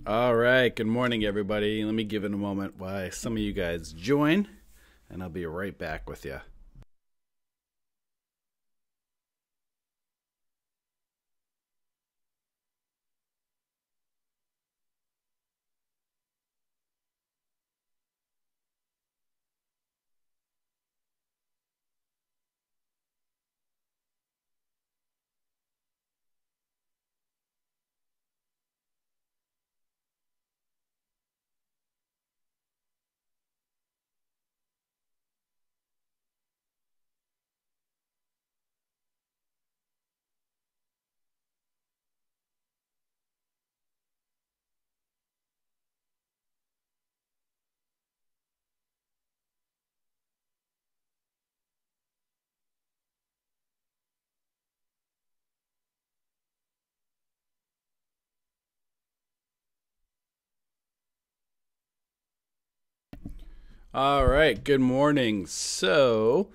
All right, good morning, everybody. Let me give it a moment while some of you guys join, and I'll be right back with you. All right, good morning. So,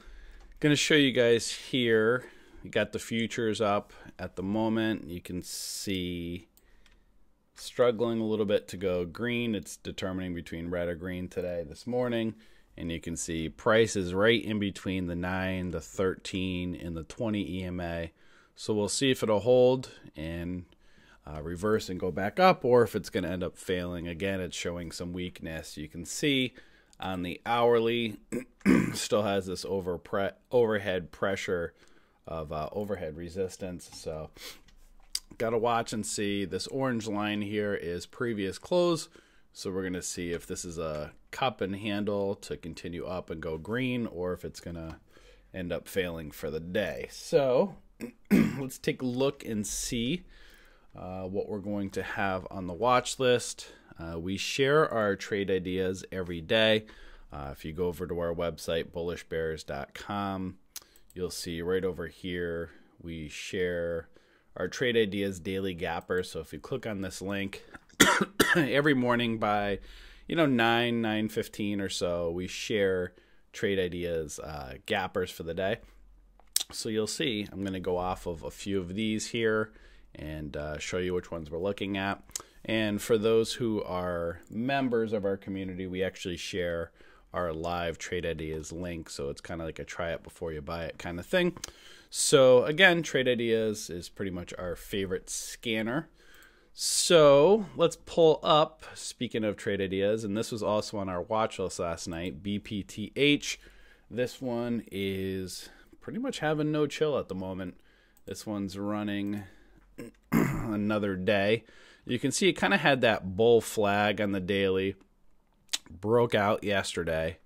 going to show you guys here. We got the futures up at the moment. You can see struggling a little bit to go green. It's determining between red or green today, this morning. And you can see price is right in between the 9, the 13, and the 20 EMA. So we'll see if it'll hold and reverse and go back up, or if it's going to end up failing. Again, it's showing some weakness. You can see on the hourly still has this overhead pressure of overhead resistance. So got to watch and see. This orange line here is previous close. So we're going to see if this is a cup and handle to continue up and go green, or if it's going to end up failing for the day. So let's take a look and see what we're going to have on the watch list. We share our trade ideas every day. If you go over to our website, bullishbears.com, you'll see right over here we share our trade ideas daily gappers. So if you click on this link, every morning by 9:15 or so, we share trade ideas gappers for the day. So you'll see I'm going to go off of a few of these here and show you which ones we're looking at. And for those who are members of our community, we actually share our live trade ideas link. So it's kind of like a try it before you buy it kind of thing. So again, trade ideas is pretty much our favorite scanner. So let's pull up, speaking of trade ideas, and this was also on our watch list last night, BPTH. This one is pretty much having no chill at the moment. This one's running another day. You can see it kind of had that bull flag on the daily, broke out yesterday,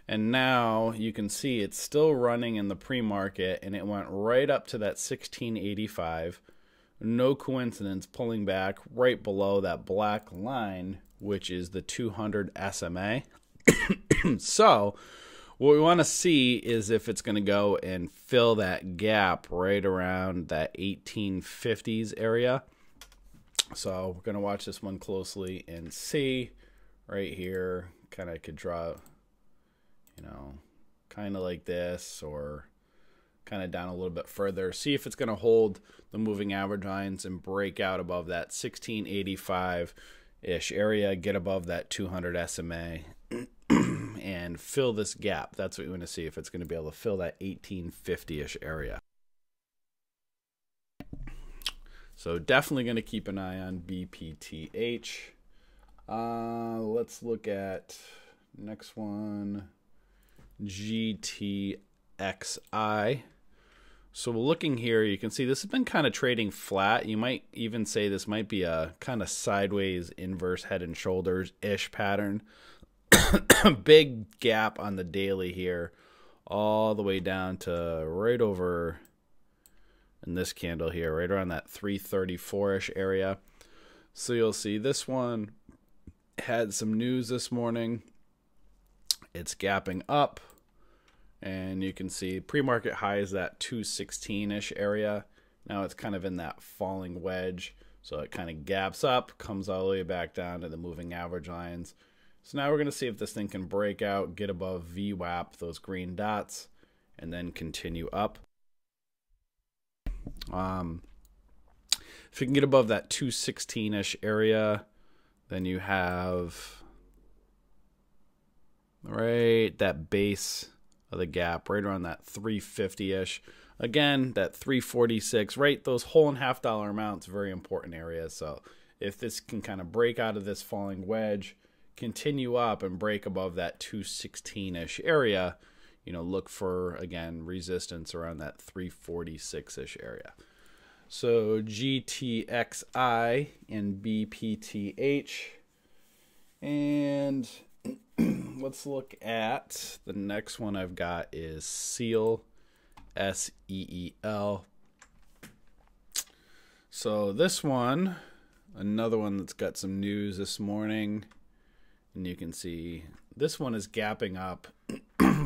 and now you can see it's still running in the pre-market, and it went right up to that 1685. No coincidence, pulling back right below that black line, which is the 200 SMA. So what we want to see is if it's going to go and fill that gap right around that 1850s area. So we're going to watch this one closely and see right here. Kind of could draw, kind of like this, or kind of down a little bit further. See if it's going to hold the moving average lines and break out above that 1685-ish area, get above that 200 SMA, and fill this gap. That's what we want to see, if it's going to be able to fill that 1850-ish area. So definitely going to keep an eye on BPTH. Let's look at next one, GTXI. So looking here, you can see this has been kind of trading flat. You might even say this might be a kind of sideways inverse head and shoulders-ish pattern. Big gap on the daily here, all the way down to right over in this candle here, right around that 334-ish area. So you'll see this one had some news this morning. It's gapping up, and you can see pre-market high is that 216-ish area. Now it's kind of in that falling wedge, so it kind of gaps up, comes all the way back down to the moving average lines. So now we're going to see if this thing can break out, get above VWAP, those green dots, and then continue up. If you can get above that 216-ish area, Then you have right that base of the gap right around that 350-ish. Again, that 346, right? Those whole and half dollar amounts, very important areas. So if this can kind of break out of this falling wedge, continue up and break above that 216-ish area, you know, look for, again, resistance around that 346-ish area. So GTXI and BPTH. And let's look at the next one I've got is SEEL, SEEL. So this one, another one that's got some news this morning. And you can see this one is gapping up.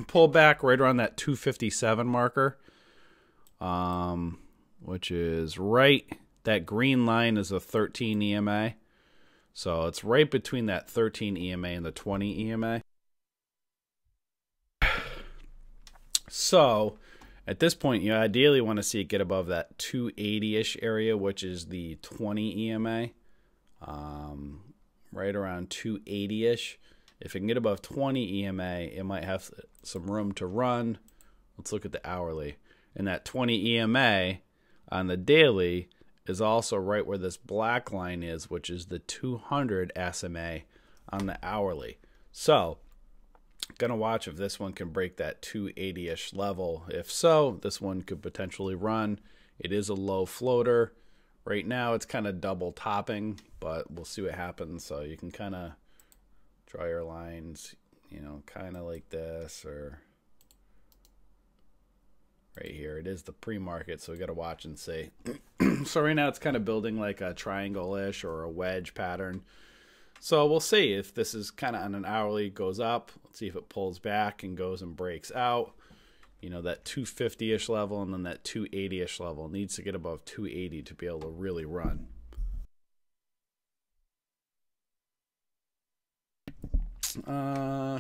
Pull back right around that 257 marker. Which is right, that green line is a 13 EMA. So it's right between that 13 EMA and the 20 EMA. So at this point, you ideally want to see it get above that 280-ish area, which is the 20 EMA. Right around 280-ish. If it can get above 20 EMA, it might have some room to run. Let's look at the hourly. And that 20 EMA on the daily is also right where this black line is, which is the 200 SMA on the hourly. So, gonna watch if this one can break that 280-ish level. If so, this one could potentially run. It is a low floater. Right now, it's kind of double topping, but we'll see what happens. So you can kind of draw your lines, you know, kind of like this, or right here. It is the pre-market, so we got to watch and see. So right now it's kind of building like a triangle-ish or a wedge pattern. So we'll see if this is kind of on an hourly, goes up. Let's see if it pulls back and goes and breaks out. You know, that 250-ish level and then that 280-ish level. It needs to get above 280 to be able to really run.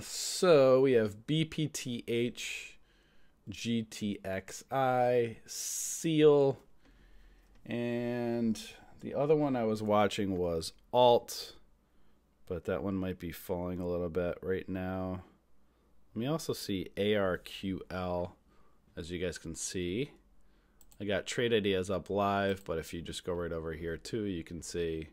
So we have BPTH GTXI SEEL, and the other one I was watching was Alt, but that one might be falling a little bit right now. Let me also see ARQL, as you guys can see. I got trade ideas up live, but if you just go right over here too, you can see,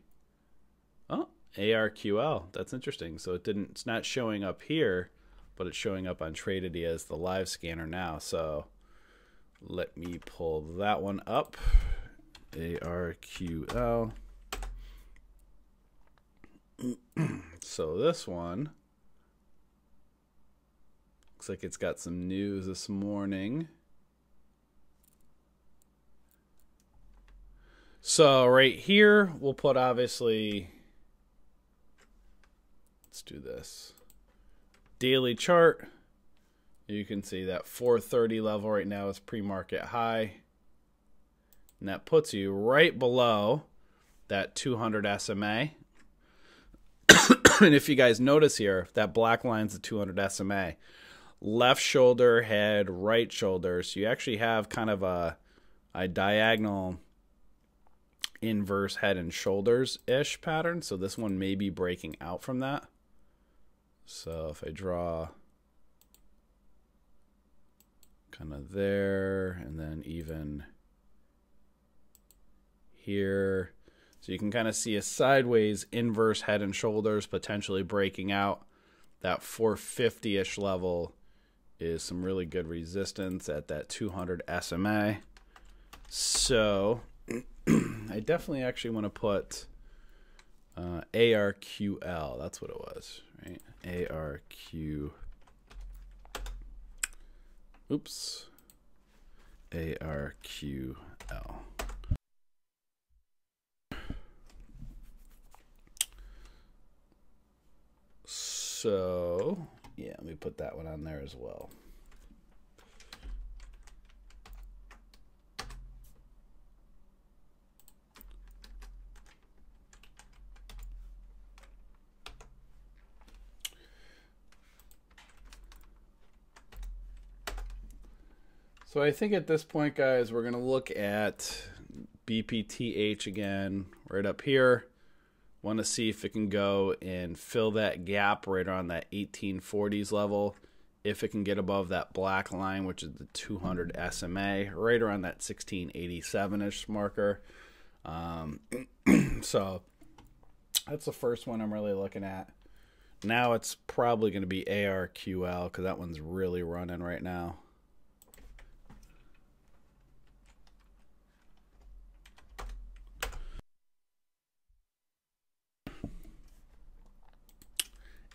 oh, ARQL. That's interesting. So it's not showing up here, but it's showing up on trade ideas, the live scanner now. So let me pull that one up. ARQL. So this one looks like it's got some news this morning. So right here, we'll put obviously, let's do this. Daily chart. You can see that 430 level right now is pre-market high. And that puts you right below that 200 SMA. And if you guys notice here, that black line's the 200 SMA. Left shoulder, head, right shoulder. So you actually have kind of a diagonal inverse head and shoulders-ish pattern. So this one may be breaking out from that. So if I draw kind of there and then even here. So you can kind of see a sideways inverse head and shoulders potentially breaking out. That 450-ish level is some really good resistance at that 200 SMA. So I definitely actually want to put ARQL. That's what it was, right? ARQ. Oops. ARQL. So, yeah, let me put that one on there as well. So I think at this point, guys, we're going to look at BPTH again right up here. Want to see if it can go and fill that gap right around that 1840s level. If it can get above that black line, which is the 200 SMA, right around that 1687-ish marker. So that's the first one I'm really looking at. Now it's probably going to be ARQL because that one's really running right now.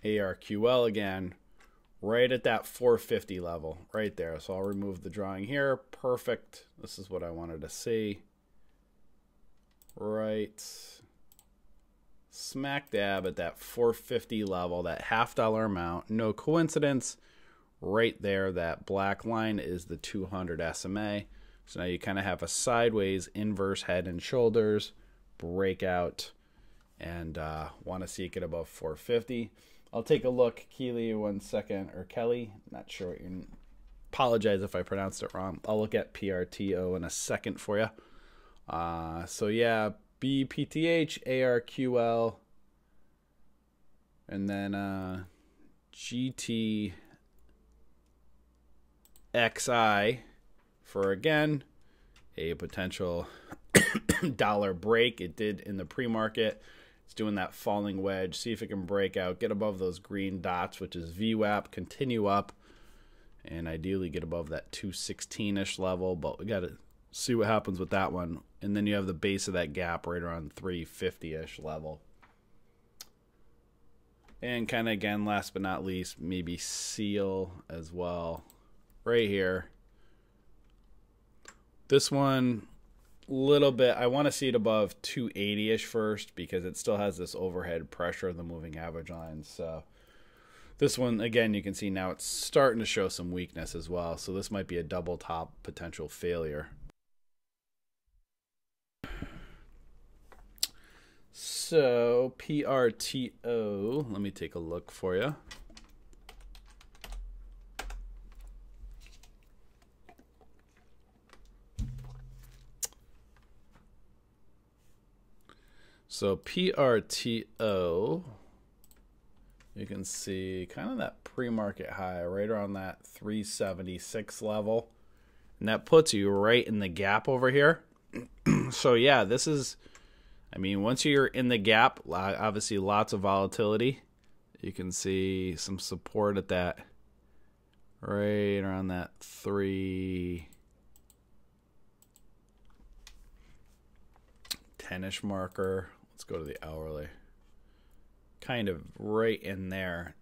ARQL again, right at that 450 level, right there. So I'll remove the drawing here. Perfect. This is what I wanted to see. Right smack dab at that 450 level, that $half amount. No coincidence. Right there, that black line is the 200 SMA. So now you kind of have a sideways inverse head and shoulders breakout, and want to see it get above 450. I'll take a look, Keely, 1 second, or Kelly, not sure what you, apologize if I pronounced it wrong. I'll look at PRTO in a second for you. So yeah, BPTH, ARQL, and then GTXI for, again, a potential dollar break. It did in the pre-market. It's doing that falling wedge. See if it can break out, get above those green dots, which is VWAP, continue up, and ideally get above that 216-ish level. But we got to see what happens with that one. And then you have the base of that gap right around 350-ish level. And kind of, again, last but not least, maybe SEEL as well. Right here. This one, little bit, I want to see it above 280-ish first because it still has this overhead pressure of the moving average line. So this one, again, you can see now it's starting to show some weakness as well. So this might be a double top potential failure. So PRTO, let me take a look for you. So PRTO, you can see kind of that pre-market high right around that 376 level. And that puts you right in the gap over here. So yeah, this is, I mean, once you're in the gap, obviously lots of volatility. You can see some support at that, right around that 310-ish marker. Let's go to the hourly. Kind of right in there.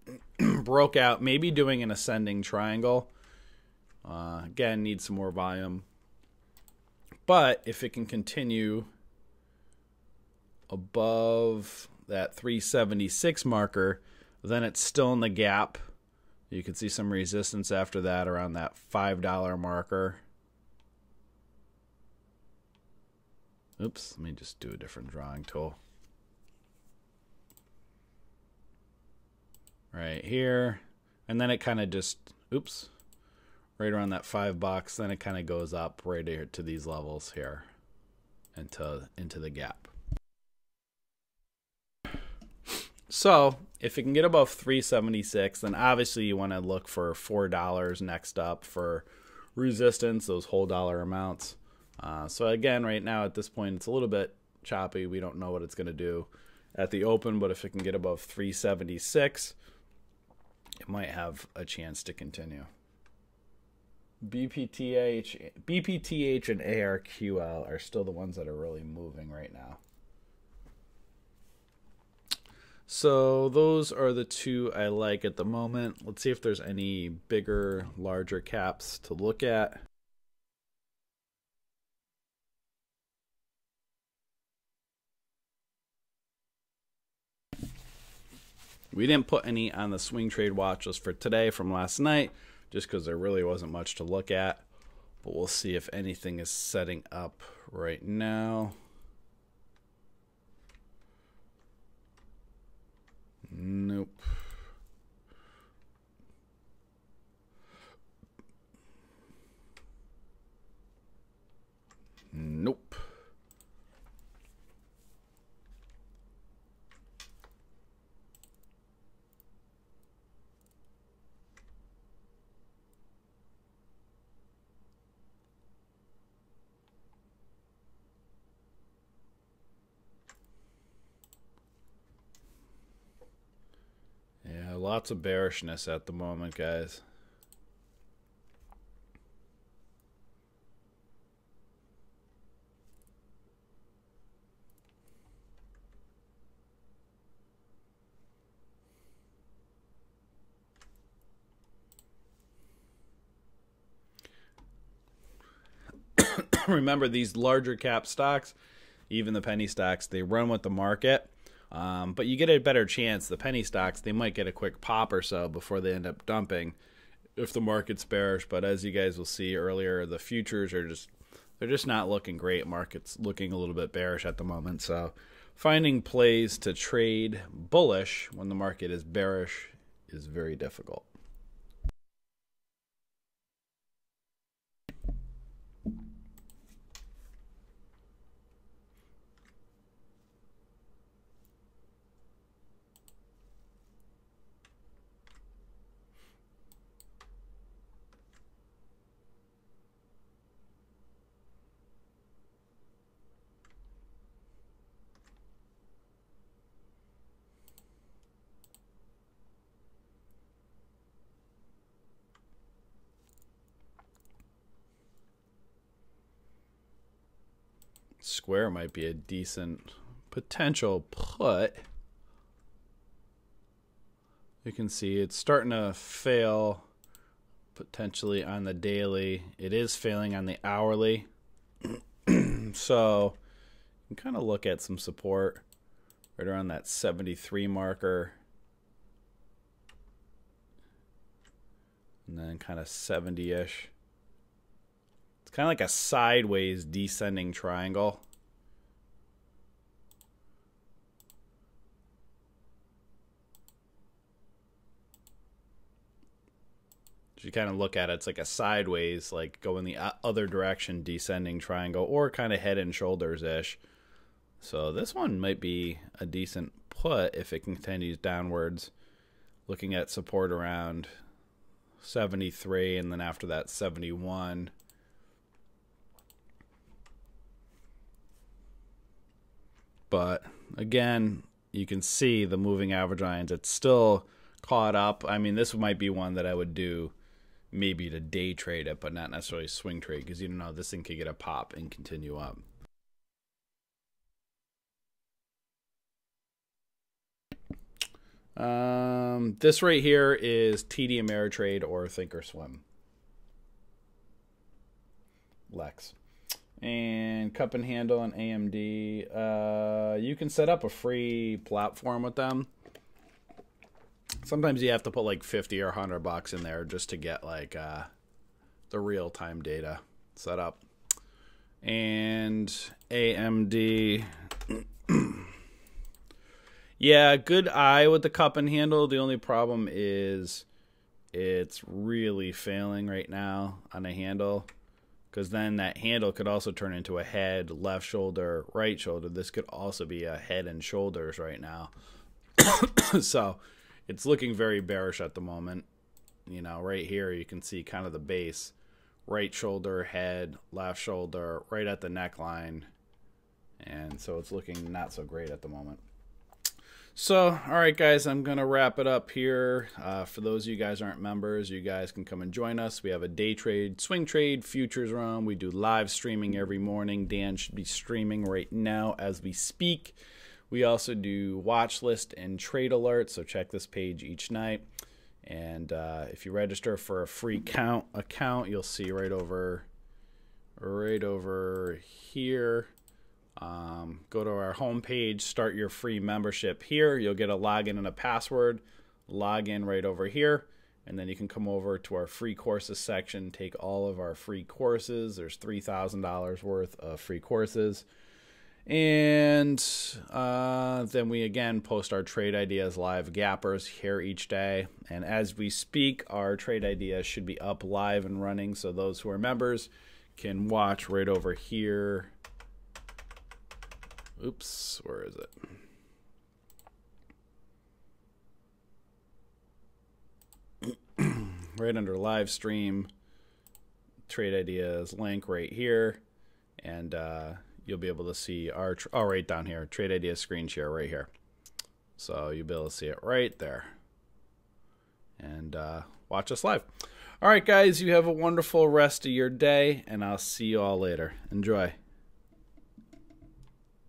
Broke out, maybe doing an ascending triangle. Again, needs some more volume. But if it can continue above that 376 marker, then it's still in the gap. You can see some resistance after that around that $5 marker. Oops, let me just do a different drawing tool. Right here. And then it kind of just, oops, right around that $5. Then it kind of goes up right here to these levels here into the gap. So if it can get above 376, then obviously you want to look for $4 next up for resistance, those whole dollar amounts. So again, right now at this point, it's a little bit choppy. We don't know what it's going to do at the open, but if it can get above 376, it might have a chance to continue. BPTH and ARQL are still the ones that are really moving right now. So those are the two I like at the moment. Let's see if there's any bigger, larger caps to look at. We didn't put any on the swing trade watch list for today from last night, just because there really wasn't much to look at. But we'll see if anything is setting up right now. Nope. Nope. lots of bearishness at the moment, guys. Remember, these larger cap stocks, even the penny stocks, they run with the market. But you get a better chance. The penny stocks, they might get a quick pop or so before they end up dumping if the market's bearish. But as you guys will see earlier, the futures are they're just not looking great. Market's looking a little bit bearish at the moment. So finding plays to trade bullish when the market is bearish is very difficult. Square might be a decent potential put. You can see it's starting to fail potentially on the daily. It is failing on the hourly. So you can kind of look at some support right around that 73 marker. And then kind of 70-ish. It's kind of like a sideways descending triangle. If you kind of look at it, it's like a sideways, like going the other direction descending triangle, or kind of head and shoulders-ish. So this one might be a decent put if it continues downwards. Looking at support around 73, and then after that 71. But again, you can see the moving average lines. It's still caught up. I mean, this might be one that I would do maybe to day trade it, but not necessarily swing trade, because you don't know, this thing could get a pop and continue up. This right here is TD Ameritrade or Thinkorswim. Lex. And Cup and Handle and AMD. You can set up a free platform with them. Sometimes you have to put like 50 or $100 in there just to get like the real-time data set up. And AMD. Yeah, good eye with the Cup and Handle. The only problem is it's really failing right now on a handle, because then that handle could also turn into a head, left shoulder, right shoulder. This could also be a head and shoulders right now. So it's looking very bearish at the moment. You know, right here you can see kind of the base. Right shoulder, head, left shoulder, right at the neckline. And so it's looking not so great at the moment. So, all right, guys, I'm going to wrap it up here. For those of you guys aren't members, you guys can come and join us. We have a day trade, swing trade, futures room. We do live streaming every morning. Dan should be streaming right now as we speak. We also do watch list and trade alerts, so check this page each night. And if you register for a free account, you'll see right over here. Go to our homepage, start your free membership here. You'll get a login and a password. Log in right over here, and then you can come over to our free courses section, take all of our free courses. There's $3,000 worth of free courses. And then we again post our trade ideas live gappers here each day. And as we speak, our trade ideas should be up live and running, so those who are members can watch right over here. Oops, where is it? Right under live stream, trade ideas link right here, and you'll be able to see our right down here, trade ideas screen share right here. So you'll be able to see it right there. and watch us live. All right, guys, you have a wonderful rest of your day, and I'll see you all later. Enjoy.